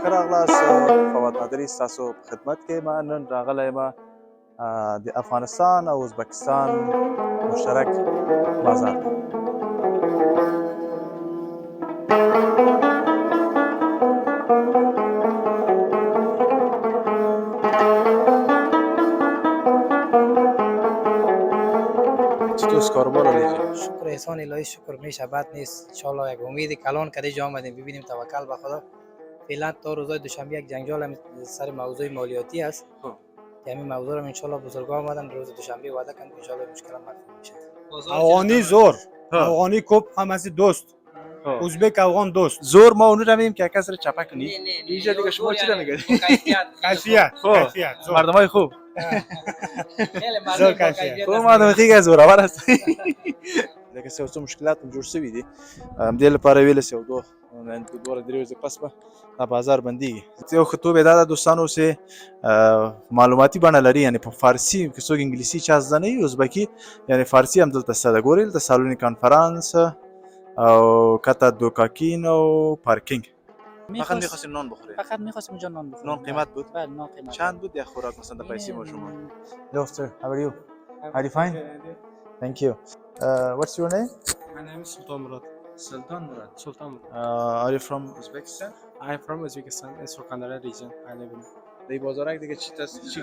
ښه راغلاست. فواد نادري ستاسو په خدمت کې ما نن راغلی یم د افغانستان او ازبکستان مشترک بازار ته. چطور کاروبار لیجی؟ شکر احسان الهی، شکر میشه بد نیست. انشالله یک امید کلان کدی جا آمدیم ببینیم، توکل به خدا. فعلا تا روزای دوشنبه یک جنجال هم سر موضوع مالیاتی است. همین موضوع رو انشالله بزرگا آمدن روز دوشنبه وعده کردن انشالله مشکل هم حل میشه. افغانی زور افغانی کوب هم از دوست ازبک افغان دوست زور ما اونو رو میگیم که کس رو چپک کنی. اینجا دیگه شما چی رو میگید؟ کیفیت مردمای خوب. زور کیفیت. خب مردم دیگه زورآور هست. لکه څه څو مشکلات هم جوړ شوي دي، همدې لپاره ویل چې یو دوه درې ورځې پس به دا بازار بندېږي. یو ښه توب یې دا ده دوستانو چې معلوماتي بڼه لري، یعنې په فارسي که څوک انګلیسي چا زده نه وي ازبکي، یعنې فارسي هم دلته شته ده. ګورئ دلته سالون کانفرانس او کتا دوکاکین و پارکینگ. فقط می‌خواستیم نان بخوریم. فقط می‌خواستیم اونجا نان بخوریم. نان قیمت بود؟ بله نان قیمت. چند بود یک خوراک مثلا در پیسه ما شما؟ Hello sir, how are you? Are you fine? Thank you. What's your name? My name is Sultan Murad. Sultan Murad. Sultan Murad. Are you from Uzbekistan? I am from Uzbekistan, in Surkhandara region. I live in. دی بازارک دیگه چی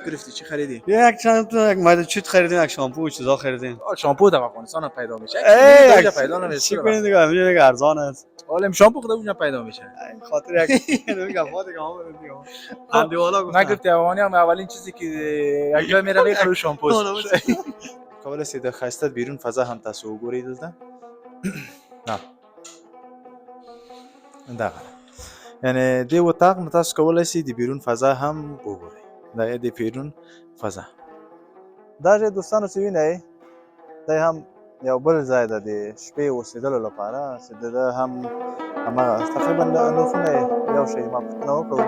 گرفتی؟ چی خریدی؟ یک چند تا یک ماده چیت خریدیم، یک شامپو و چیزا خریدیم. شامپو در افغانستان هم پیدا میشه. اینجا پیدا نمیشه. چی کنید دیگه؟ همینجا دیگه ارزان است. حالا شامپو خود اونجا پیدا میشه. خاطر یک نمیگم فاده که هم دیگه. اندی والا گفتم. نگفتی افغانی هم اولین چیزی که یک جای میره میخره شامپو. کابل سید خسته بیرون فضا هم تاسو وګورئ دلته. نه. دا یعنی دی اتاق نو تاسو کولای شئ د بیرون فضا هم وګورئ. دا د بیرون فضا. دا چې دوستانو چې وینئ دا هم یو بل ځای ده د شپې اوسېدلو لپاره، چې د هم هماغه تقریبا نرخونه یو شی ما پوښتنه وکړه.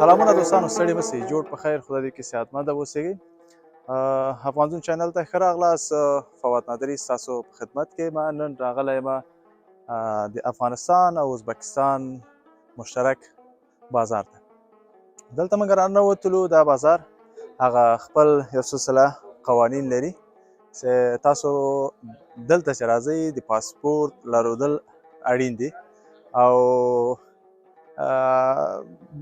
سلامونه دوستانو، ستړي مه شئ، جوړ په خیر، خدای دې کې صحتمند اوسئ. افغانزون چینل ته ښه راغلاست. فواد نادري ستاسو په خدمت کې ما نن راغلی یم د افغانستان او ازبکستان مشترک بازار ته. دلته موږ راننوتلو. دا بازار هغه خپل یو سلسله قوانین لري چې تاسو دلته چې راځئ د پاسپورت لرودل اړین دي، او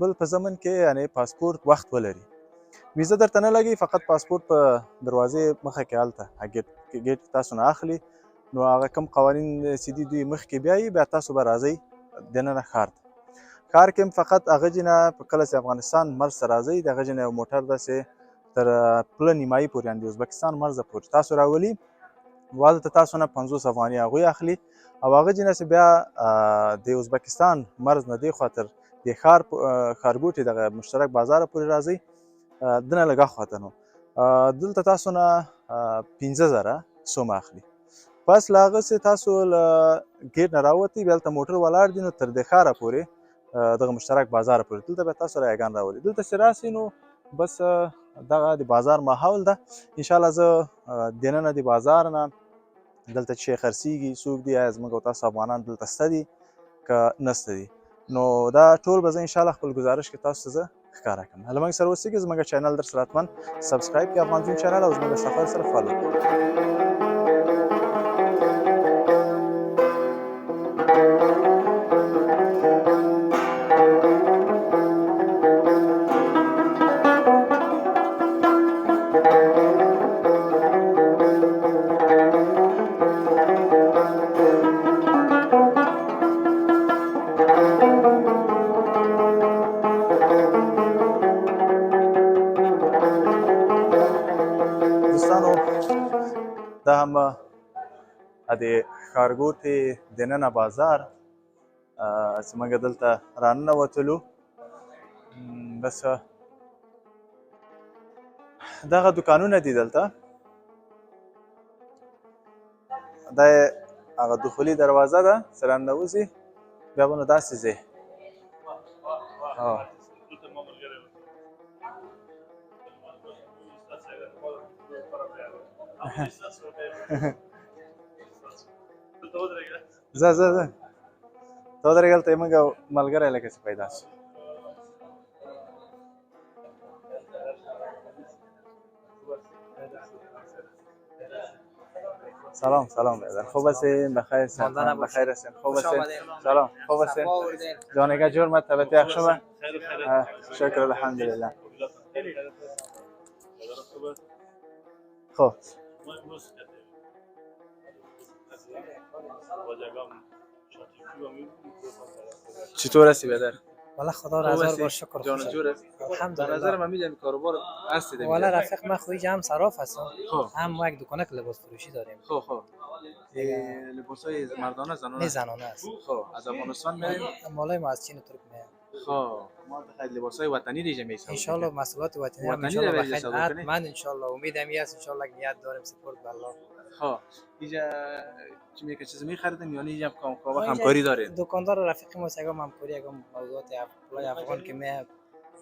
بل په ضمن کې یعنی پاسپورت وخت ولري. ویزه درته نه لګي، فقط پاسپورت په دروازې مخه کې هلته ګیټ تاسو نه اخلي. نو هغه کوم قوانین چې دي دوی مخکې بیایي، بیا تاسو به راځئ دننه ښار ته. ښار کې هم فقط هغه جینه په کله چې افغانستان مرز ته راځئ، د هغه جینه یو موټر ده چې تر پله نیمایي پورې، یعنې د ازبکستان مرزه پورې تاسو راولي، هلته تاسو نه 50 افغانۍ هغوی اخلي، او هغه جینه چې بیا د ازبکستان مرز نه دې خوا تر د ښارګوټي دغه مشترک بازار پورې راځئ، دنه لږ اخواته نو دلته تاسو نه 15,000 سومه اخلي. پس له هغه چې تاسو له ګیټ نه راوتئ، بیا هلته موټر ولاړ دي، نو تر دې ښاره پورې دغه مشترک بازار پورې دلته بیا تاسو رایګان راولي. دلته چې راسئ نو بس دغه د بازار ماحول ده. انشاءالله زه دننه د بازار نه دلته چې خرڅېږي څوک دي، آیا زموږ او تاسو افغانان دلته شته دي که نشته دي، نو دا ټول به زه انشاءالله خپل ګزارش کې تاسو ته زه ښکاره کړم. له موږ سره اوسئ، زموږ چینل در سره حتما سبسکرایب کړئ، افغانزون چینل، او زموږ سفر سره فالو کړئ. هم د ښارګوټې دننه بازار چې موږ دلته راننوتلو. بس دغه دوکانونه دي دلته. دا هغه دخولي دروازه ده چې راننوځي، بیا به نو داسې ځې. ځه ځه ځه ته ودرېږه هلته یې موږ ملګری لکه چې پیدا شو. سلام سلام برادر، خوب هستین؟ بخیر هستین؟ بخیر هستین؟ خوب هستین؟ سلام خوب هستین؟ جانگاه جور ما طبیعت یک شما؟ شکر الحمدلله. خب چطور هستی برادر؟ والا خدا را هزار بار شکر. جان جور است. الحمدلله. به نظر من میگم کاروبار هستی دیگه. والا رفیق ما خویج هم صراف هستم. خب هم ما یک دکانک لباس فروشی داریم. خب لباسای مردانه زنانه؟ نه زنانه است. خب از افغانستان میاریم؟ مالای ما از چین و ترک میاد. خب ما خیلی لباسای وطنی دیگه میسازیم. ان شاء الله محصولات وطنی هم ان وطنی شاء الله رو بخیر. بسازیم کنی؟ حتما ان شاء الله امیدم است ان شاء الله نیت داریم سپورت بالله. خب اینجا چی میگه چیزی میخریدیم یا نه اینجا همکاری دارین؟ دکاندار رفیق ما سگام همکاری اگم موضوعات پول افغان که می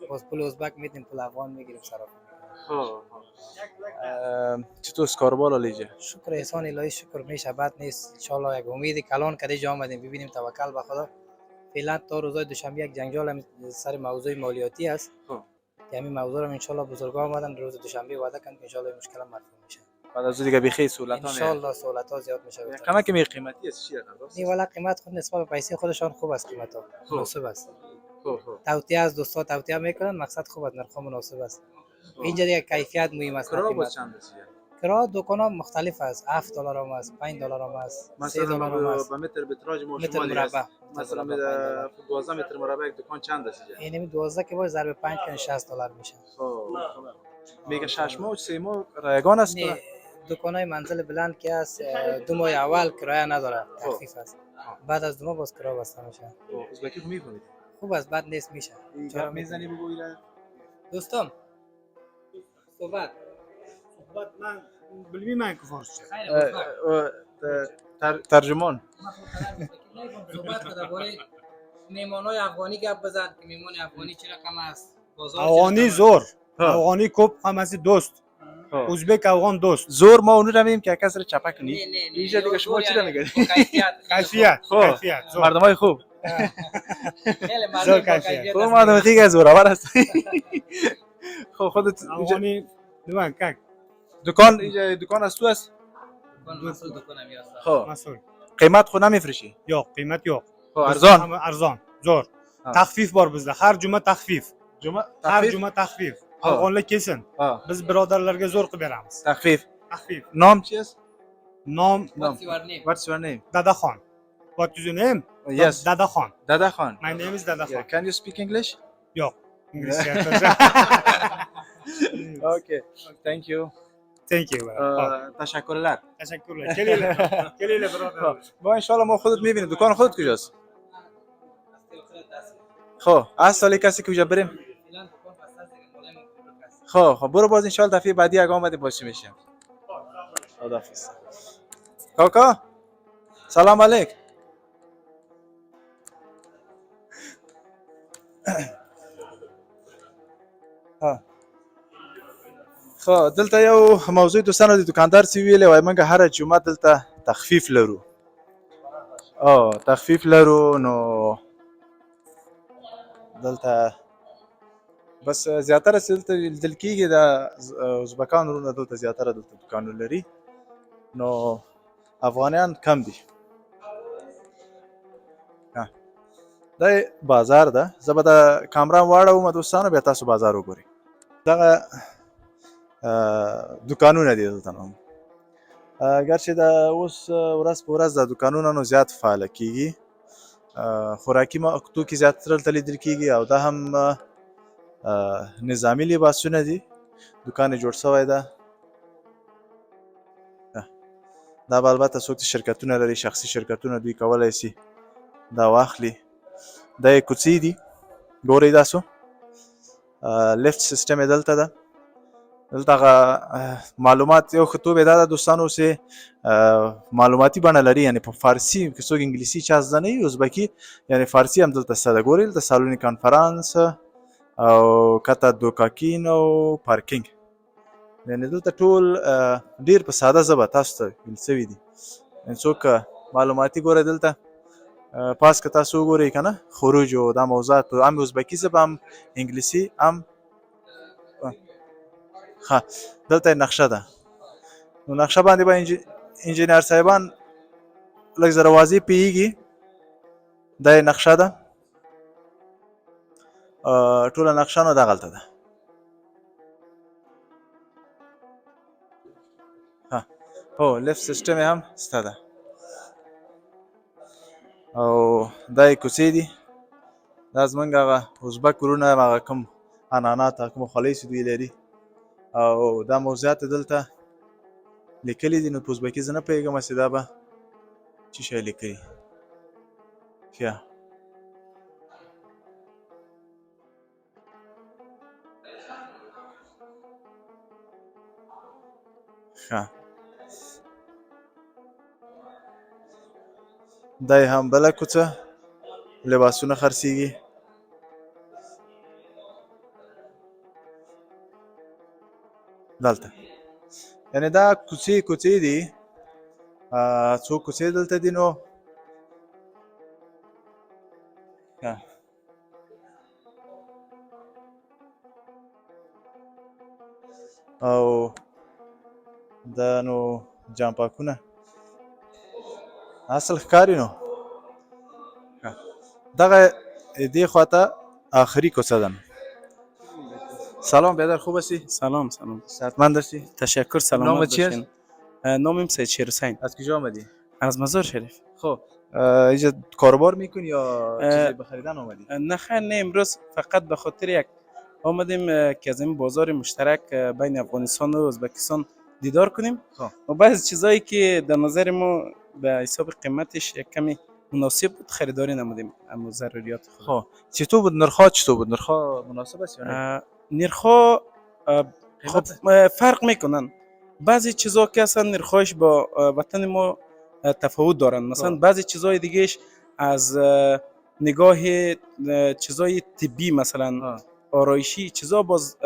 باز پول ازبک میدیم پول افغان میگیریم صراف. خب چطور کاروبار لیجا؟ شکر احسان الهی شکر میشه بد نیست. ان شاء الله یک امید کلان کدی جا آمدیم ببینیم توکل به خدا. فعلا تا روزای دوشنبه یک جنجال سر موضوع مالیاتی است. خب همین موضوع رو ان شاء الله بزرگا آمدن روز دوشنبه وعده کردن که ان شاء الله مشکل مرفوع میشه. بعد از دیگه بخیر سهولت ان شاء الله سهولت ها زیاد میشه. کما که می قیمتی است چیه قرارداد؟ نه والا قیمت خود نسبت به پیسه خودشان خوب است. قیمت ها مناسب است. خب توطئه از دوستا توطئه میکنن مقصد خوب است. نرخ مناسب است. اینجا دیگه کیفیت مهم است. کرا باز چند است؟ کرا دکان ها مختلف است. $7 هم است، $5 هم است، $3 هم است. به متر متراژ ما متر شما مربع. مثلا 12 متر مربع یک دکان چند است؟ اینمی 12 که باز ضرب 5 کنه $60 میشه. خب میگه 6 ماه و 3 ماه رایگان است؟ نه دکانای منزل بلند که است 2 ماه اول کرایه نداره، تخفیف است. بعد از 2 ماه باز کرایه بسته میشه. ازبکی میفهمید؟ خوب است بد نیست میشه. چرا میزنی بگو اینا؟ دوستم صحبت من بلمی من کفارش ترجمان صحبت کن درباره میمانای افغانی گپ بزن که میمان افغانی چه رقم است. بازار افغانی زور افغانی کوب همسی دوست ازبک افغان دوست زور ما اونو رمیم که کس رو چپک نی اینجا دیگه شما چی رو میگید؟ کیفیت مردمای خوب خیلی مردم کیفیت. خوب مردم خیلی زورآور هست. خب خودت افغانی دوان کک دکان اینجا دکان از تو است؟ مسئول دکانم هست. خب مسئول قیمت خود نمیفروشی؟ yok قیمت yok. خب ارزان ارزان زور تخفیف بار bizde har juma taxfif har juma taxfif afg'onlar kelsin biz birodarlarga zo'r qilib beramiz. تخفیف taxfif نام چی است؟ nom What's your name? Dadaxon. What is your name? Yes. Dadaxon. Dadaxon. My name is Dadaxon. Can you speak English? Yok. English. Okay. Thank you. Thank you. تشکرler. Teşekkürler. Keliyle brother. با ان شاء الله ما خودت میبینی دکان خودت کجاست؟ خب از سالی کسی که اونجا بریم خب برو باز ان شاء الله دفعه بعدی اگه اومدی باشی میشیم. خداحافظ. کاکا سلام علیک. خو دلته یو موضوع دوستانو د دکاندار سی ویلې وای موږ هر جمعه دلته تخفیف لرو. تخفیف لرو نو دلته بس زیاتره دلته لیدل کېږي د ازبکان وروڼه دلته زیاتره دلته دکانونه لري نو افغانیان کم دي. دا بازار ده زه به د کامرا واړوم دوستانو بیا تاسو بازار وګورئ. دغه دکانونه دي دلته نو ګرچې د اوس ورځ په ورځ د دکانونه نو زیات فعاله کېږي. خوراکي توکي زیاتره دلته لیدل کېږي او دا هم نظامي لباسونه دي. دکان یې جوړ شوی ده دا به البته څوک چې شرکتونه لري شخصي شرکتونه دوی کولی سي دا واخلي. دا یې کوڅې دي ګورئ دا څو لیفټ سیسټم یې دلته ده. دلته هغه معلومات یو ښه توب یې دا ده دوستانو چې معلوماتي بڼه لري، یعنې په فارسي که څوک انګلیسي چا زده نه وي ازبکي یعنې فارسي هم دلته شته ده. ګورئ دلته سالون کانفرانس او کته دوکاکین او پارکینګ، یعنې دلته ټول ډېر په ساده ژبه تاسو ته ویل سوي دي. څوک معلوماتي ګوره دلته پاس که تاسو وګورئ که نه خروج او دا موضوعات په هم ازبکي ژبه هم انګلیسي هم ښه. دلته نقشه ده، نو نقشه باندې به انجینر صاحبان لږ زره واضح پوهېږي. دا یې نقشه ده، ټوله نقشه نو دغلته ده. هو لیفټ سیسټم یې هم شته ده او دا یې کوڅې دي. دا زمونږ هغه ازبک وروڼه هغه کوم عنعنات کوم خولۍ چې دوی لري او دا موضوعات دلته لیکلي دي. نو په ازبکي زه نه پوهېږم چې دا به څه شی لیکلي. ښه ښه دا یې هم بله کوڅه لباسونه خرڅېږي. دلته یعنې دا کوڅې دي، څو کوڅې دلته دي. نو او دا نو جامپاکونه اصل ښکاري. نو دغه دې خواته آخري کوڅه ده. سلام برادر، خوب هستی؟ سلام. صحتمند هستی؟ تشکر. سلامت نام چی است؟ نامم سید شیر حسین. از کجا آمدی؟ از مزار شریف. خب اینجا کاروبار میکنی یا چیزی به خریدن آمدی؟ نه خیر، نه امروز فقط به خاطر یک آمدیم که از این بازار مشترک بین افغانستان و ازبکستان دیدار کنیم و بعضی چیزایی که در نظر ما به حساب قیمتش یک کمی مناسب بود خریداری نمودیم. اما ضروریات خب چطور بود نرخ‌ها؟ چطور بود نرخ‌ها؟ مناسب است یا نه؟ نرخ‌ها خب فرق میکنن. بعضی چیزا که اصلا نرخ‌هاش با وطن ما تفاوت دارن. مثلا بعضی چیزای دیگهش از نگاه چیزای طبی مثلا آرایشی چیزا باز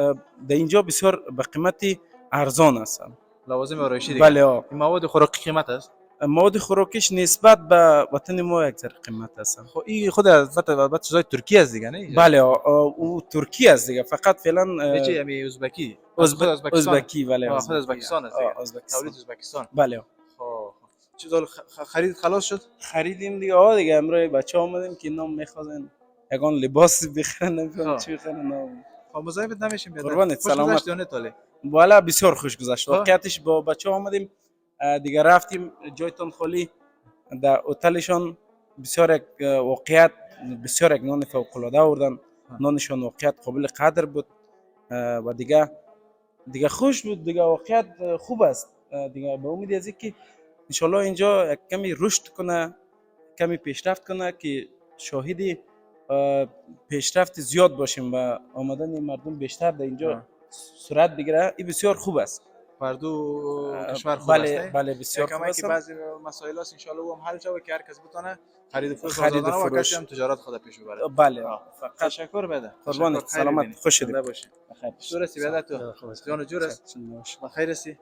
در اینجا بسیار به قیمت ارزان هستن. لوازم آرایشی دیگه. بله. این مواد خوراکی قیمت است؟ مواد خوراکیش نسبت به وطن ما یک ذره قیمت هستن. خب این خود البته چیزای ترکیه است دیگه نه؟ بله او ترکیه است دیگه. فقط فعلا چه یعنی ازبکی؟ ازبکی. بله خود ازبکستان است دیگه. تولید ازبکستان. بله. خب چیزا خرید خلاص شد؟ خریدیم دیگه. دیگه امروز بچه‌ها اومدیم که نام می‌خوازن یگان لباس بخرن، نمی‌فهم چی بخرن. خب مزاحمت نمیشیم بیاد. قربانت سلامت. تاله والا بسیار خوش گذشت. واقعیتش با بچه‌ها اومدیم دیگه رفتیم جایتون خالی در هتلشان. بسیار یک واقعیت بسیار یک نان فوق العاده آوردن. نانشان واقعیت قابل قدر بود و دیگه خوش بود. دیگه واقعیت خوب است. دیگه به امید از اینکه ان شاء الله اینجا یک کمی رشد کنه، کمی پیشرفت کنه که شاهد پیشرفت زیاد باشیم و آمدن مردم بیشتر در اینجا صورت بگیره. این بسیار خوب است. پردو کشور خوب بله است. بله بسیار خوب است. که بعضی مسائل است ان شاء الله هم حل شود که هر کس بتونه خرید و فروش و کسی هم تجارت خود پیش ببره. بله. فقط تشکر بده. قربانت سلامت. خوش شدید. بخیر. جور هستی بیادر تو؟ جان جور است. بخیر هستی؟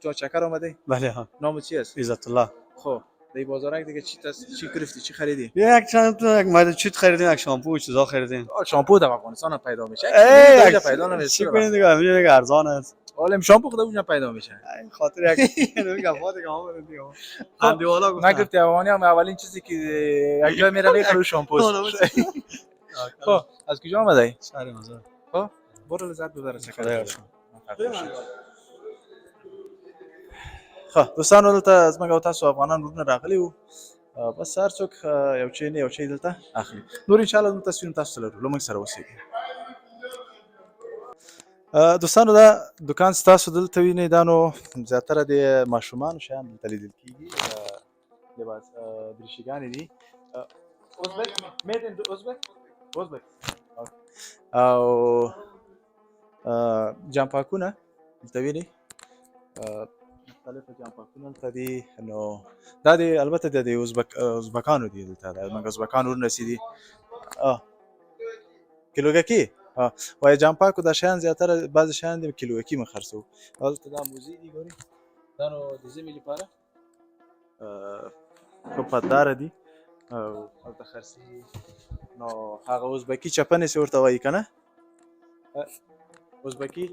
تو چکر اومدی؟ بله ها. نام چی است؟ عزت الله. خب دی بازارک دیگه چی گرفتی؟ چی خریدی؟ یک چند تا یک ماده چیت خریدیم، یک شامپو و چیزا خریدیم. شامپو در افغانستان هم پیدا میشه. پیدا نمیشه. چی کنید دیگه؟ همین دیگه ارزان است. حالا شامپو خود اونجا پیدا میشه. این خاطر یک نمیگم فاطمه که ما دیگه. اندی والا گفتم. نگفتی افغانی هم اولین چیزی که یک جا میره میخره شامپو. خب از کجا اومدی؟ شهر مزار. خب برو لذت ببر چکر. خب دوستان دلته از موږ او تاسو افغانان ورونه راغلي وو، بس هر څوک یو چی نه یو چی دلته اخلي. نور ان شاء الله تاسو تاسو لرو لمونږ سره اوسئ. دوستانو دا دکان ستاسو دلته وینئ دا نو زیاتره د ماشومانو شیان دلته لیدل کېږي لباس دریشیګانې دي ازبک میډ ان ازبک او جامپاکونه دلته وینئ مختلفه جامپاکونه دلته دي نو دا د البته د ازبکانو دي دلته زموږ ازبکان ورونه چې دي کیلوګکي وای جامپاکو دا شیان زیاتره بعضې شیان د کیلوګکي مې خرڅوو هلته دا موزې دي ګورئ دا نو د ژمي لپاره ښه پتداره دي او هلته خرڅېږي نو هغه ازبکي چپنې چې ورته وایي که نه ازبکي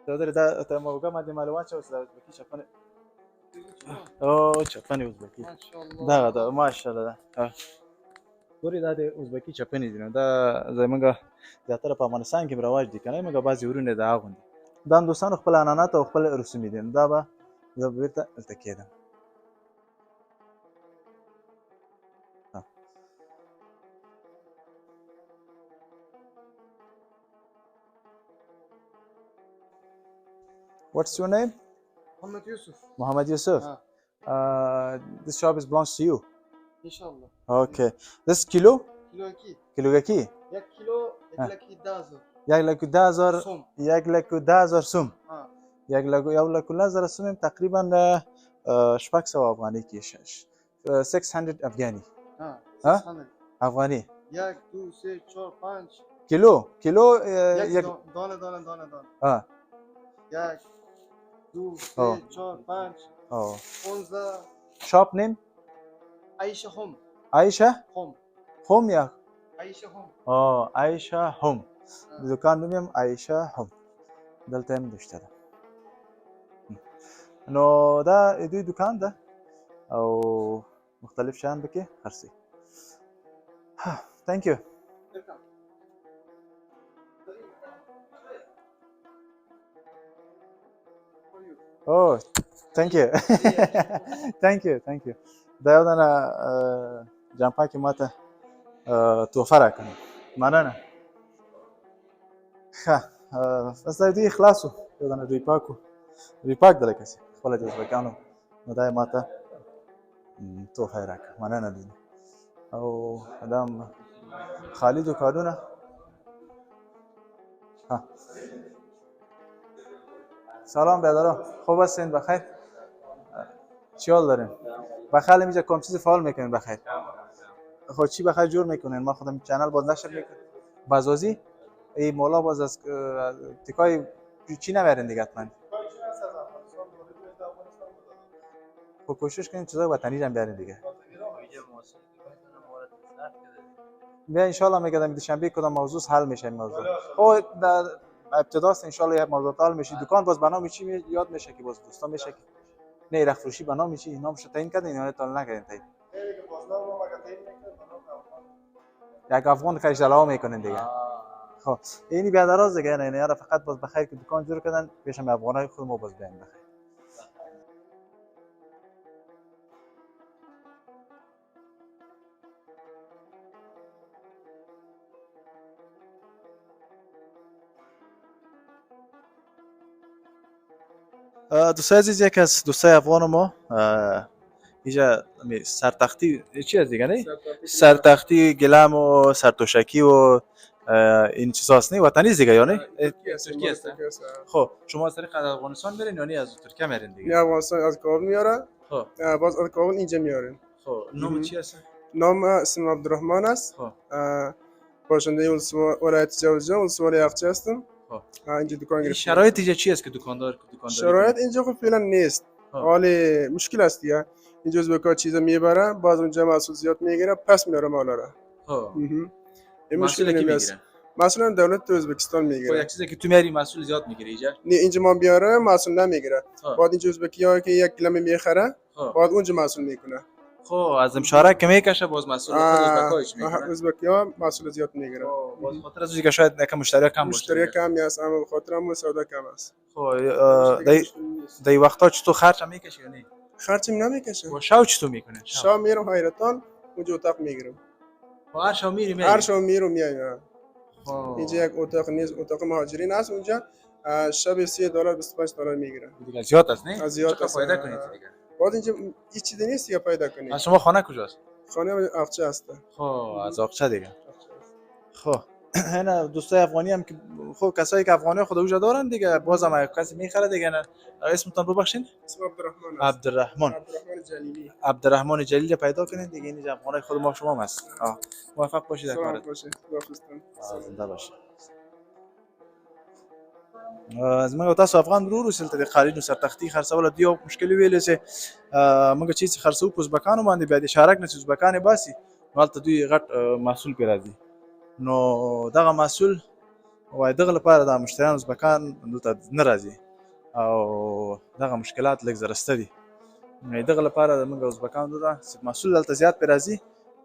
دا موقع باندې مال واچوه چې دا ازبکي چپنې او چپنې ازبکي دغه ده ماشاءالله ده ګورې دا د ازبکي چپنې دي نو دا زموږ زیاتره په افغانستان کې رواج دي که نه موږ بعضې ورونه د اغوندي دا هم دوستانو خپل عنعنات او خپل رسومي دي نو دا به زه بېرته دلته کېدم What's your name? Muhammad Yusuf. Muhammad Yusuf. This shop is belongs to you. İnşallah. Okay. This kilo? Kilo 2. Kilogaki? 1 kilo 1,000. 1,10,000 Som. 1,10,000 سوم. ها. 1,10,000 سوم تقریبا شپږ سوه افغاني کېږي 600 افغاني ها. ها؟ 600. افغاني 1 2 3 4 5. کیلو یک دانه. ها 1 2 Oh. 3 4 5 oh 11. shop name Ayşe Hom. Aisha Hom. home یا Ayşe Hom. Aisha home د دکان نوم هم Aisha home دلته هم شته ده نو دا دوی دکان ده او مختلف شیان پکې خرڅي thank you Oh, thank you. thank you. دا یو دانه جامپاکې ماته تحفه راکړه مننه ښه بس دا دوی خلاص وو یو دانه ریپاک ده لکه چې خپله د ازبکانو نو دا یې ماته تحفه یې راکړه مننه دوی او دا هم خالي دوکانونه سلام بیادران خوب هستین بخیر چی حال دارین بخیر اینجا کام چیز فعال میکنین بخیر خود چی بخیر جور میکنین ما خودم چنل باز نشر میکنم بازازی ای مولا باز از تکای چی نمیرین دیگه حتما خب کوشش کنین چیزای وطنی هم بیارین دیگه بیا ان شاء الله میگم دوشنبه کدام موضوع حل میشه این موضوع او در ابتداست ان شاء الله یک موضوع حل میشه دکان باز برنامه چی یاد میشه که باز دوستان میشه که نه رخ فروشی برنامه چی نامش تعیین کردین یا تا نکردین تعیین یک افغان کارش علاوه میکنین دیگه خب اینی بیادراز دیگه نه یارا فقط باز بخیر که دکان جور کردن پیشم افغانای خود ما باز بیاین بخیر دوستای عزیز یک از دوستای افغان ما اینجا سرتختی چی از دیگه نه سرتختی گلم و سرتوشکی و این چیزاست نه وطنی دیگه یا نه ترکیه است خب شما از طریق افغانستان میرین یا نه از ترکیه میرین دیگه نه افغانستان از کابل میاره خب باز از کابل اینجا میارن خب نام چی است نام اسم عبدالرحمن است خب باشنده ولایت جوزجان ولسوالی اقچی هستم خب اینجا دکان گرفتم شرایط اینجا چی است که دکاندار شرایط اینجا خب فعلا نیست حالی مشکل است دیگه اینجا ازبکا چیزا میبره باز اونجا محصول زیاد میگیره پس میاره مالا را خب این مسئول کی میگیره مثلا دولت ازبکستان میگیره خب یک چیزی که تو میاری مسئول زیاد میگیره اینجا نه اینجا ما بیاره مسئول نمیگیره بعد اینجا ازبکی‌ها که یک کلمه میخره بعد اونجا مسئول میکنه خب از مشارکت که میکشه باز مسئول ازبکایش میکنه ازبکی‌ها مسئول زیاد میگیره باز خاطر از که شاید یک مشتری کم باشه مشتری کمی است اما به خاطر هم سودا کم است خب دی وقتا چطور خرج میکشه یا نه خرچم نمیکشه و شاو چطور میکنه شام میرم حیرتان اونجا اتاق میگیرم. هر شب میری هر شب میرم میایم. خب اینجا یک اتاق نیست، اتاق مهاجرین هست اونجا. شب $30 $25 میگیره. دیگه زیاد است نه؟ از زیاد چقدر است. فایده کنید دیگه. بعد اینجا هیچ چیزی نیست یا پیدا کنی. از شما خانه کجاست؟ خانه اقچه هست. خب از آقچه دیگه. خب اینا دوستای افغانی هم که خب کسایی که افغانی خود اوجا دارن دیگه بازم کسی میخره دیگه نه. اسمتون ببخشید؟ اسم عبدالرحمن است. عبدالرحمن. عبدالرحمن جلیلی. عبدالرحمن جلیل پیدا کنید دیگه. این افغانی خود ما شما هست. موفق باشید در سلام کارت. باشه. خداحافظتان. زنده باشید. زموږ تاسو افغان ورور اوسل ته د خالد نو سرتختی خرڅول دیو مشکل ویلې چې موږ چې خرڅو په ازبکانو باندې بیا د شارک نه چې ازبکانې باسي نو هلته دوی غټ محصول پرې راځي نو دغه محصول وای دغه لپاره د مشتریانو ازبکان دلته نه راځي او دغه مشکلات لږ زره شته دي دغه لپاره موږ ازبکان وروره چې محصول دلته زیات پرې راځي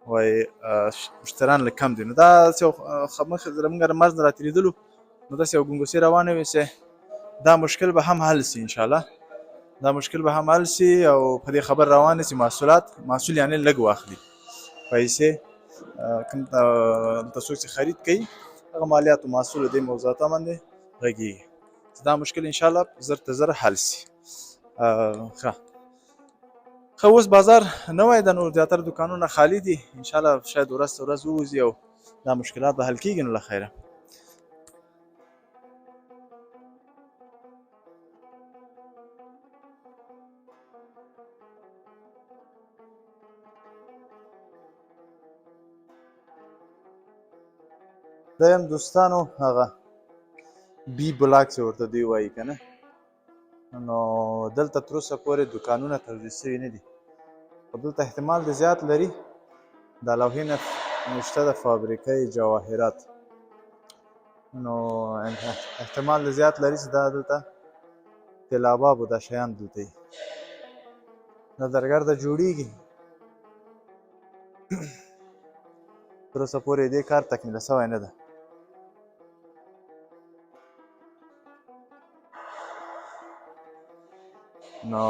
وای مشتریان لږ کم دي نو دا چې مخکې زموږ مرز نه راتېرېدلو نو داسې یو ګونګوسې روانه وي چې دا مشکل به هم حل سي انشاءالله دا مشکل به هم حل سي او په دې خبر روانه سي محصول یعنې لږ واخلي پیسې کوم ته څوک چې خرید کوي هغه مالیات او محصول دې موضوعاتو باندې غږیږي دا مشکل انشاءالله زر تر زره حل سي ښه اوس بازار نوی ده نو زیاتره دوکانونه خالي دي انشاءالله شاید ورځ تر ورځ ووځي او دا مشکلات به حل کېږي نو له خیره دویم دوستانو هغه بی بلاک چې ورته دوی وایي که نه نو دلته تر اوسه پورې دوکانونه توجیه شوي نه دي خو دلته احتمال د زیات لري د لوحې نه شته د فابریکې جواهرات نو احتمال د زیات لري چې دا دلته تیلاباب او دا شیان دلته وي دا درګرده جوړیږي تر اوسه پورې دې کار تکمیله سوی نه ده نو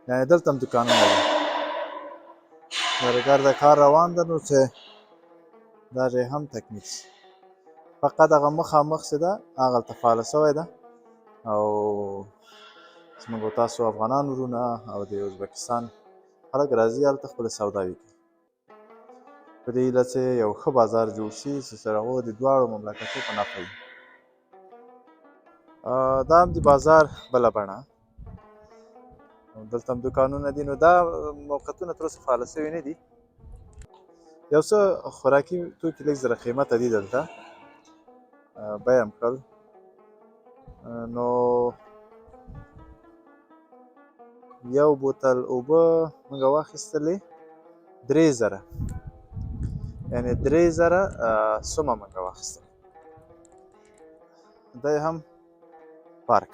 یعنې دلته هم دوکانونه دي درګرده کار روان ده نو چې دا ځای هم تکمیل شي فقط هغه مخامخ چې ده هغلته فعاله سوی ده او زموږ تاسو افغانان وروڼه او د ازبکستان خلک راځي هلته خپله سوداوي کوي په دې هیله چې یو ښه بازار جوړ شي چې سره هغو د دواړو مملکتو په نفع وي دا هم د بازار بله بڼه دلته هم دوکانونه دي نو دا موقعیتونه تر اوسه فعاله شوي نه دي یو څه خوراکي توکي لږ زره قیمته دي دلته بیه هم کړل نو یو بوتل اوبه موږ واخیستلې 3000 یعنې 3000 سومه موږ واخیستل دا هم پارک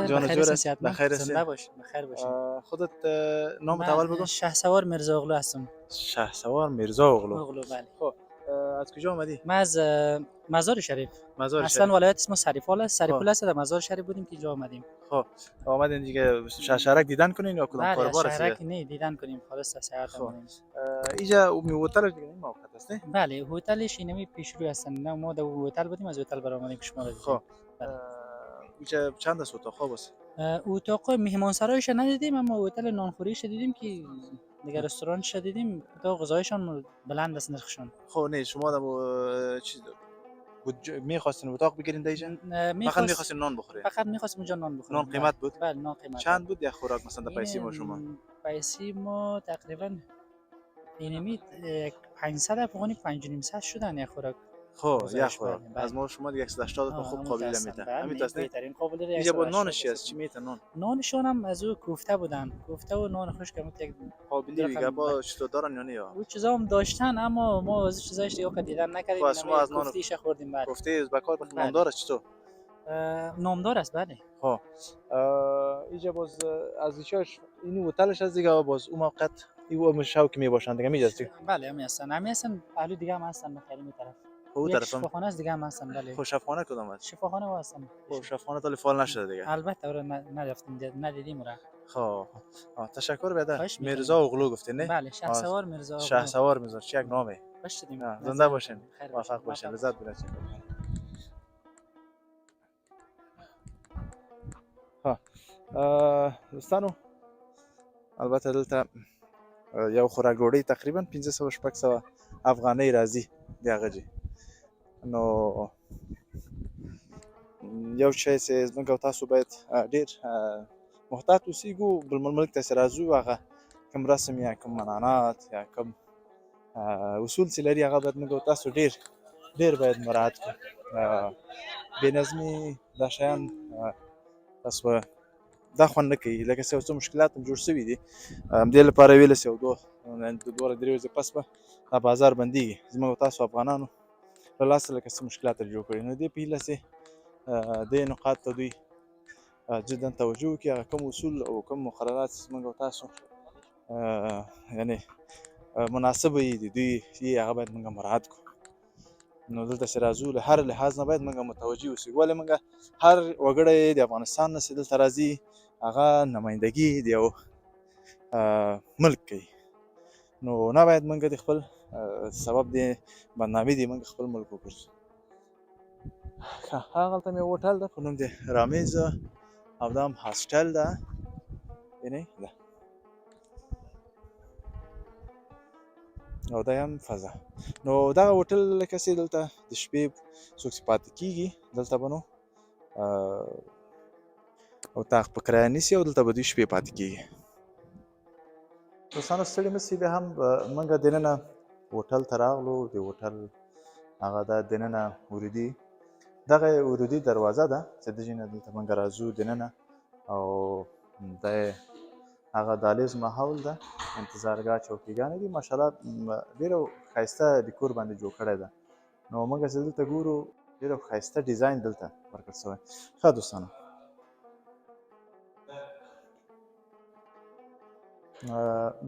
جان بخیر هستی بخیر هستی زنده باشید بخیر باشید خودت نامت اول بگو شهسوار مرزا اغلو هستم شهسوار مرزا اغلو اغلو بله خب از کجا اومدی ما از مزار شریف مزار اصلا شریف ولایت اسمو سریفال است سریفال است در مزار شریف بودیم که اینجا اومدیم خب اومدین دیگه شهرک دیدن کنین یا کدام کاربار بله هستی شهرک نه دیدن کنیم خلاص سیاحت کنیم اینجا می هتل دیگه این موقع است نه بله هتلش اینمی پیشرو هستن نه ما در هتل بودیم از هتل برآمدیم که شما خب اینجا چند است اتاق خواب است اتاق مهمانسرایش ندیدیم اما هتل نانخوریش دیدیم که دیگه رستورانش دیدیم اتاق غذایشان بلند است نرخشان خب نه شما در چیز میخواستین اتاق بگیرین دیجا؟ فقط میخواست میخواستین نان بخورین؟ فقط میخواستم اونجا نان بخورم. نان قیمت بود؟ بله نان قیمت چند بود یک خوراک مثلا در پیسی ما این شما؟ پیسی ما تقریبا اینمی 500 افغانی 5,500 شدن یک خوراک. خب گزارش یک خوراک بله. از ما شما دیگه 180 تا خوب قابل میته. همین بله است. بهترین قابل اینجا با نانش است چی میته نان؟ نانشون هم از او کوفته بودن، کوفته و نان خشک هم یک قابلی دیگه با چطور دارن یا نه یا؟ او چیزا هم داشتن اما ما از چیزاش دیگه که دیدن نکردیم. خب شما از نان کوفتیش خوردیم. بعد کوفته ازبکار بله. نامدار است چطور؟ نامدار است بله. خب اینجا باز از اینجاش این هتلش از دیگه باز اون موقت ایو شوک می باشن دیگه میجاست. بله همین هستن پهلو دیگه هم هستن به خیلی طرف. اون طرف هم شفاخانه است دیگه هم هستن. بله خب شفاخانه کدام است؟ شفاخانه ها هستن. خب شفاخانه تا فعال نشده دیگه. البته آره نرفتیم ندیدیم را. خب تشکر بیادر. خواهش می‌کنم. میرزا اوغلو گفتین نه؟ بله شهسوار میرزا اوغلو. شهسوار میرزا چه یک نامه. باش شدیم. زنده باشین. خیر موفق باشین. لذت ببرید. ها دوستانو البته دلته یو خوراک ډوډۍ تقریبا 1500 شپږ افغانۍ راځي دغه جي نو یو شی چې موږ او تاسو باید ډیر محتاط اوسېږو بل ملک ته چې راځو هغه کوم رسم یا کوم منانات یا کوم اصول چې لري هغه باید موږ او تاسو ډیر باید مراعات کړو. بې نظمي دا شیان تاسو دا خوند نه کوي لکه څه مشکلات هم جوړ شوي دي. همدې لپاره ویله چې دوه درې ورځې پس به دا بازار بندېږي. زموږ او تاسو افغانانو له لاسه لکه څه مشکلات جوړ کړي نو دې په هیله چې دې نقاط ته دوی جدا توجه وکړي هغه کوم اصول او کوم مقررات چې زموږ او تاسو یعنې مناسبه یې د دوی هغه باید موږ مراعات کړو. نو دلته چې راځو له هر لحاظ نه باید موږ متوجه اوسو. ولې موږ هر وګړی د افغانستان نه چې دلته راځي هغه نمایندګي د یو ملک کوي نو نه باید موږ د خپل سبب د بدنامي د موږ خپل ملک وګرځو. هغلته مې هوټل ده په نوم د رامیز او دا هم هاسټل ده یعنې ده او دا هم فضا. نو دغه هوټل لکه چې دلته د شپې څوک چې پاتې کېږي دلته به نو اتاق په کرایه نیسي او دلته به دوی شپې پاتې کېږي. دوستانو ستړي مه شئ. بیا هم موږ دننه هوټل ته راغلو. د هوټل هغه دا دننه ورودي دغه ورودي دروازه ده چې دغې نه دلته موږ راځو دننه او دا هغه دهلیز ماحول ده انتظارګاه چوکیګانې دي ماشاءالله ډېره ښایسته ډیکور باندې جوړ کړی ده. نو موږ چې دلته ګورو ډېره ښایسته ډیزاین دلته ورکړل شوی. ښه دوستانو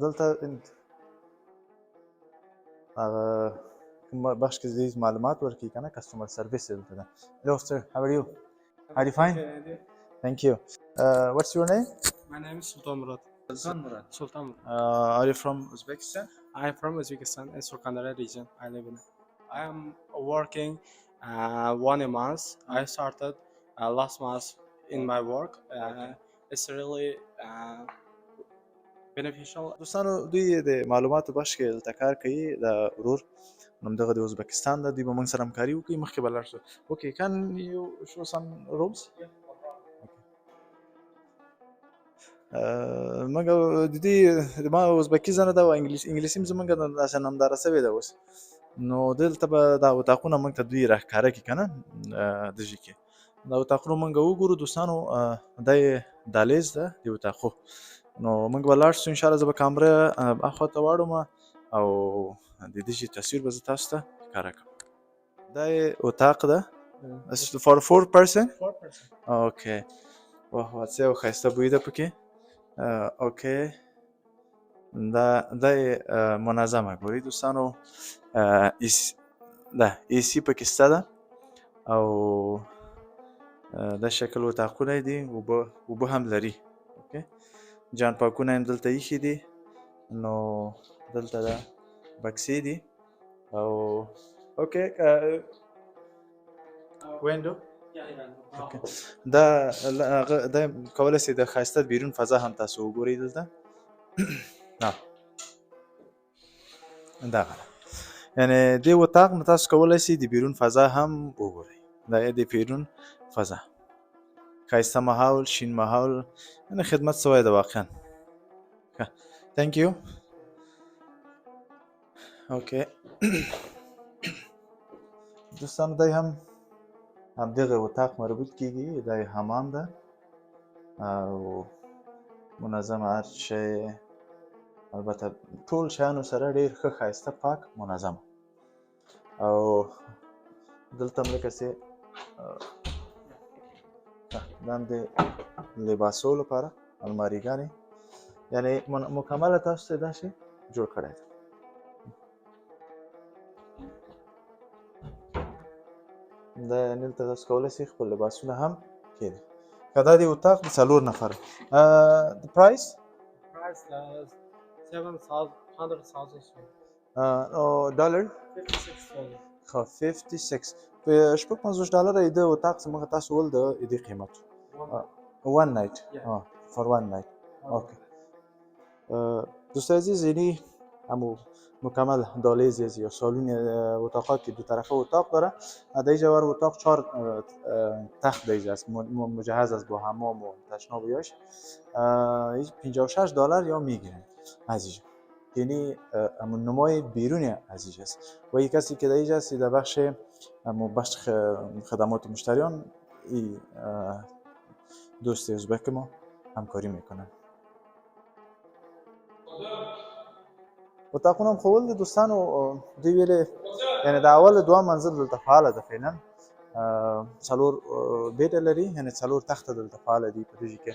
دلته هغه کوم بخش کې زیات معلومات ورکړي که نه کسټمر سرویس دلته ده. Hello sir, how are you? Are you fine? Thank you. What's your name? My name is Sultan Murad. Sultan Murad. Sultan Murad. Are you from Uzbekistan? I am from Uzbekistan, in Surkandara region. I live in. I am working 1 month. I started last month in my work. It's really beneficial. دوستانو دوی د معلوماتو بخش کې دلته کار کوي. د ورور نوم دغه د ازبکستان ده. دوی به موږ سره همکاري وکړي. مخکې به لاړ شو. Okay, can you show some rooms? موږ د دې ما ازبکي زه نه ده او انګلیسي هم زموږ داسې نامداره سوې ده اوس. نو دلته به دا اتاقونه موږ ته دوی راښکاره کړي که نه دغې کې دا اتاقونه موږ وګورو. دوستانو دا یې دهلیز ده د اتاقو. نو موږ به لاړ شو انشاءالله. زه به کامره اخوا ته واړم او د دغې تصویر به زه تاسو ته ښکاره کړم. دا یې اتاق ده for 4 person. Okay. واه څه یو ښایسته بوی ده پکې. اوکې دا یې منظمه ګورئ دوستانو. دا AC پکې شته ده او دا شکل اتاقونه دي. اوبه هم لري. اوکې جان پاکونه هم دلته ایښي دي. نو دلته دا بکسې دي او اوکې وینډو دا کولی شئ د ښایسته بیرون فضا هم تاسو وګورئ دلته. دغه یعنې دې اتاق نه تاسو کولی شئ د بیرون فضا هم وګورئ. دا د بیرون فضا ښایسته ماحول، شین ماحول، یعنې خدمت سوی ده واقعا. تhank you. اوکې دوستانو دی هم همدغه اتاق مربوط کیږي. دا یې حمام ده او منظم هر شی، البته ټول شیانو سره ډېر ښه ښایسته پاک منظم. او دلته هم لکه چې دا هم د لباسو لپاره الماریګانې، یعنې مکمله تاسو ته داسې جوړ کړی دی. دا یعنې دلته تاسو کولی شئ خپل لباسونه هم کښېږدئ. که دا د اتاق د 4 نفره د پرایس Price 700,000 ډالر $56. خو 56 په $56 د اتاق څخه تاسو ول د دې قیمت one night for one night. اوکی دوست عزیز، یعنی همو مکمل دالیز یا سالون اتاقات که دو طرفه اتاق داره. در جوار اتاق 4 تخت دیگه است مجهز است با حمام و تشناب یاش. $56 یا میگیرن عزیز، یعنی همون نمای بیرونی عزیز است. و یک کسی که در اینجا است در بخش خدمات مشتریان دوست ازبک ما همکاری میکنن. اتاقونه هم خو ول دوستانو دوی ویلې یعنې د اول دوه منزل دلته فعاله ده فعلا. 4 بیډه لري، یعنې 4 تخته دلته فعاله دي په دې کې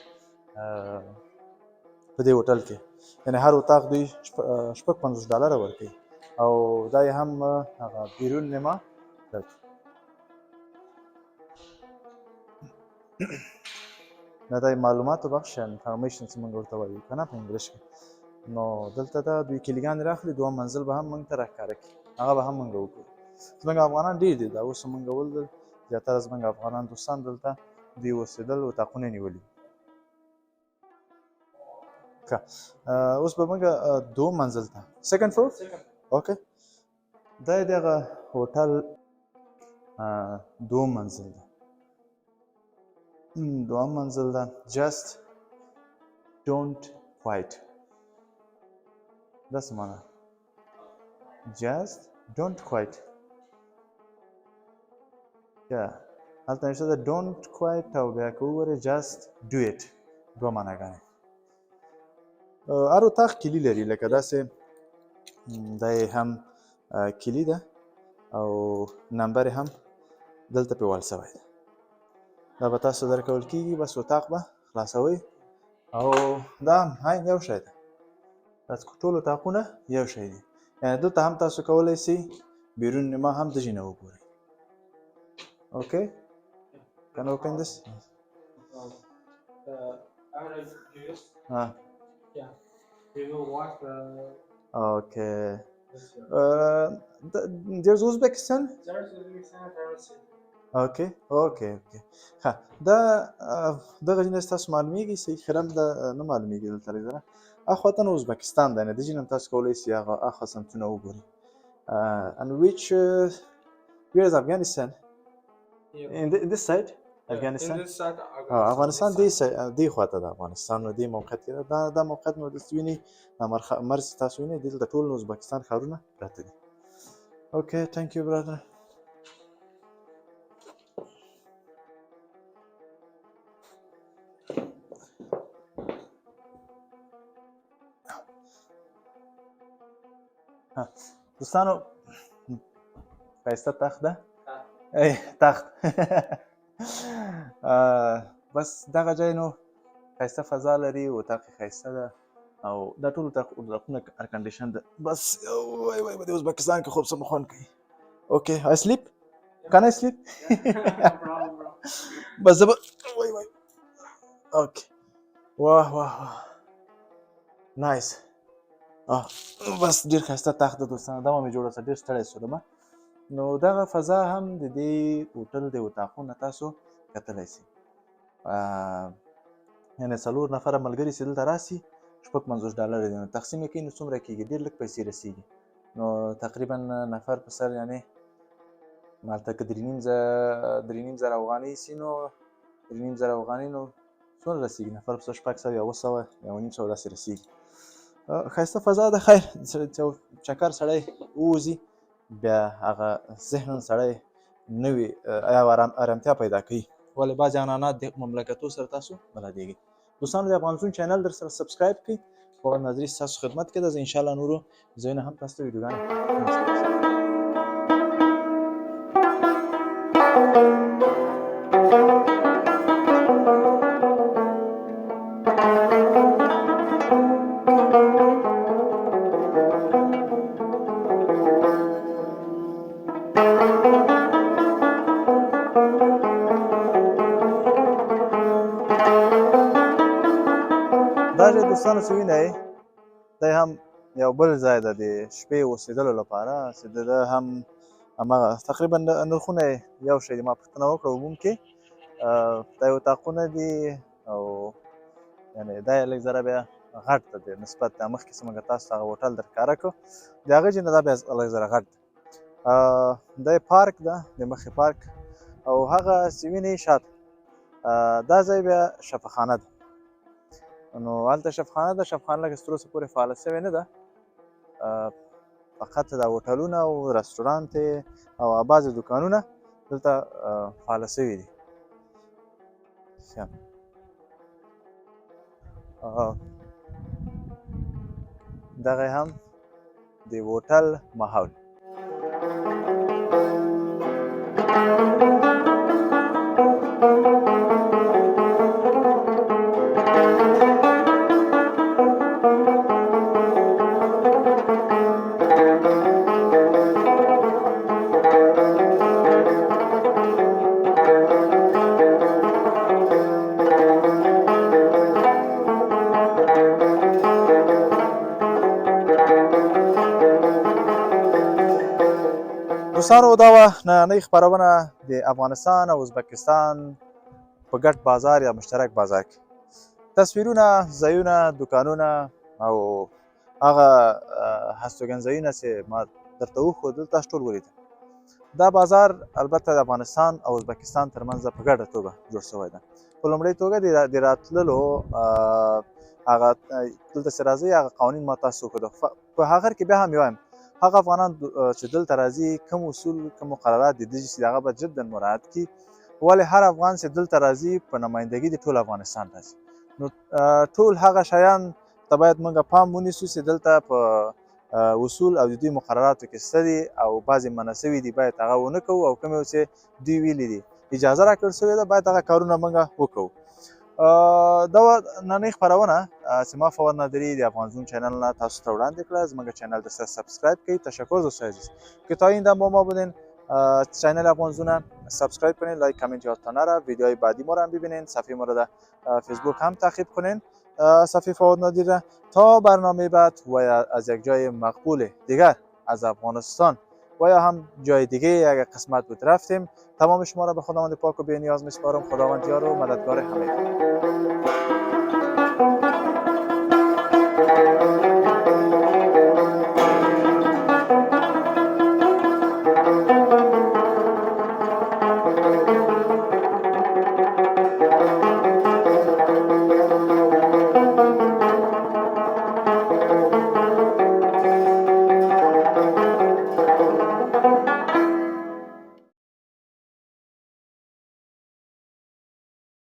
په دې هوټل کې. یعنې هر اتاق دوی $55 ورکوي او دا یې هم هغه بیرون نیمه دلته دا د معلوماتو بخش انفارمیشن چې موږ ورته وایو که نه په انګلیش کې. نو دلته دا دوی کلیګانې راخلي، دوه منزل به هم موږ ته راښکاره کړي، هغه به هم موږ وګورو. زموږ افغانان ډېر دي، دا اوس موږ ولدل زیاتره زموږ افغانان دوستان دلته دوی اوسېدل، اتاقونه نیولي. ښه اوس به موږ دوه منزل ته سیکنډ فلور. اوکې دا یې دغه هوټل دوه منزل ده، دوهم منزل ده. just don't quit. دا څه معنی؟ just don't quit. یا هلته نشته ده don't quit او بیا که وګورئ just do it، دوه معناګانې. هر اتاق کلي لري، لکه داسې دا یې هم کلي ده او نمبر یې هم دلته پرې وال سوی ده. دا به تاسو درکول کېږي، بس اتاق به خلاصوئ او دا هم یو شی ده. دا ټول اتاقونه یو شی دي، یعنې دلته هم تاسو کولی شئ بیرون نیمه هم د ژینه وګورئ. اوکې can I open this? We will watch the Okay. There's Uzbekistan? اوکې اوکې اوکې ښه دا دغه جنس تاسو معلومیږي صحیح خرم دا نه معلومیږي دلته لږ اخواته نو ازبکستان ده، نه د جنم تاسو کولی شئ هغه اخوا سمتونه وګورئ. And which where is Afghanistan? In this side Afghanistan. in this side. افغانستان دې خواته ده، افغانستان نو دې موقعیت کې دا موقعیت نو داسې وینئ مرز تاسو وینئ دلته ټول نو ازبکستان ښارونه پراته دي. اوکې thank you brother. دوستانو ښایسته تخت ده، تخت بس دغه ځای نو ښایسته فضا لري، اتاق یې ښایسته ده او دا ټول اتاقونه ایر کنډیشن ده. بس وای وای د ازبکستان کې خوب سم خوند کوي. اوکې I sleep? Can I sleep? بس زه به وای وای اوکې واه واه نایس. بس ډېر ښایسته تخت ده دوستانو، دمه مې جوړه شه، ډېر ستړی شولم. نو دغه فضا هم د دې هوټل د اتاقونه تاسو کتلی شئ. یعنې 4 نفره ملګري چې دلته راسي $55 دي، نو تقسیم یې کړئ نو څومره کېږي؟ ډېر لږ پیسې رسېږي. نو تقریبا نفر په سر یعنی مالته که درې نیم زره افغانۍ سي نو درې نیم زره افغانۍ نو څومره رسیږي نفر په سر 600 یا 700 یا 900 داسې رسیږي. ښایسته فضا ده. خیر چکر سړی ووځي بیا هغه ذهن سړی نوې ارامتیا پیدا کوي ولې بعضې عنعنات د مملکتو سره تاسو بلدیږئ. دوستانو د افغانستون چینل در سره سبسکرایب کړئ. فواد نظري ستاسو خدمت کې ده. زه انشاءالله نورو ځایونه هم تاسو ته ویډیوګانې دا چې دوستانو چې وینئ دی هم یو بل ځای ده د شپې اوسېدلو لپاره چې د هم هماغه تقریبا نرخونه یو شی دي. ما پوښتنه وکړه عموم کې دا یو اطاقونه دي او یعنې دا یې لږ ذره بیا غټ ده د نسبت دا مخکې څنګه تاسو ته هغه هوټل در ښکاره کړو د هغه ځای نه دا بیا لږ ذره غټ ده. دا یې پارک ده د مخې پارک او هغه چې وینئ شاته دا ځای بیا شفاخانه ده. نو هلته شفخانه ده. شفخانه لکه تر اوسه پورې فعاله شوې نه ده. فقط دا هوټلونه او رستورانت او بعضې دوکانونه دلته فعاله شوي دي. دغه هم د هوټل ماحول. دوستانو دا وه نننۍ خپرونه د افغانستان او ازبکستان په ګډ بازار یا مشترک بازار کې تصویرونه، ځایونه، دوکانونه او هغه هستوګنځایونه چې ما درته وښودل تاسو ټول ولیدل. دا بازار البته د افغانستان او ازبکستان ترمنځ په ګډه توګه جوړ شوی ده. په لومړۍ توګه د راتللو هغه دلته چې راځئ هغه قوانین ما تاسو وښودل. په هغه کې بیا هم یې وایم هغه افغانان چې دلته راځي کوم اصول کوم مقررات د دې چې هغه به جدا مراعات کړي ولې هر افغان چې دلته راځي په نمایندګي د ټول افغانستان راځي. نو ټول هغه شیان ته باید موږ پام ونیسو چې دلته په اصول او د دوی مقرراتو کې شته دي او بعضې منع شوي دي باید هغه ونه کوو او کوم یو چې دوی ویلي دي اجازه راکړل شوې ده باید هغه کارونه موږ وکړو. دا نننۍ خپرونه چې ما فواد نادری د افغانستون چینل نه تاسو ته وړاندې کړه. زموږ چینل ته سبسکرایب کړئ. تشکر دوست عزیز که تا این دم با ما بودین. چینل افغانستون سبسکرایب کنین، لایک کامنت یادتان نره. ویدیوهای بعدی ما رو هم ببینین. صفحه ما رو در فیسبوک هم تعقیب کنین، صفحه فواد نادری را. تا برنامه بعد و از یک جای مقبول دیگر از افغانستان و یا هم جای دیگه اگر قسمت بود رفتیم تمام شما را به خداوند پاک و بی‌نیاز میسپارم. خداوند یار و مددگار همه.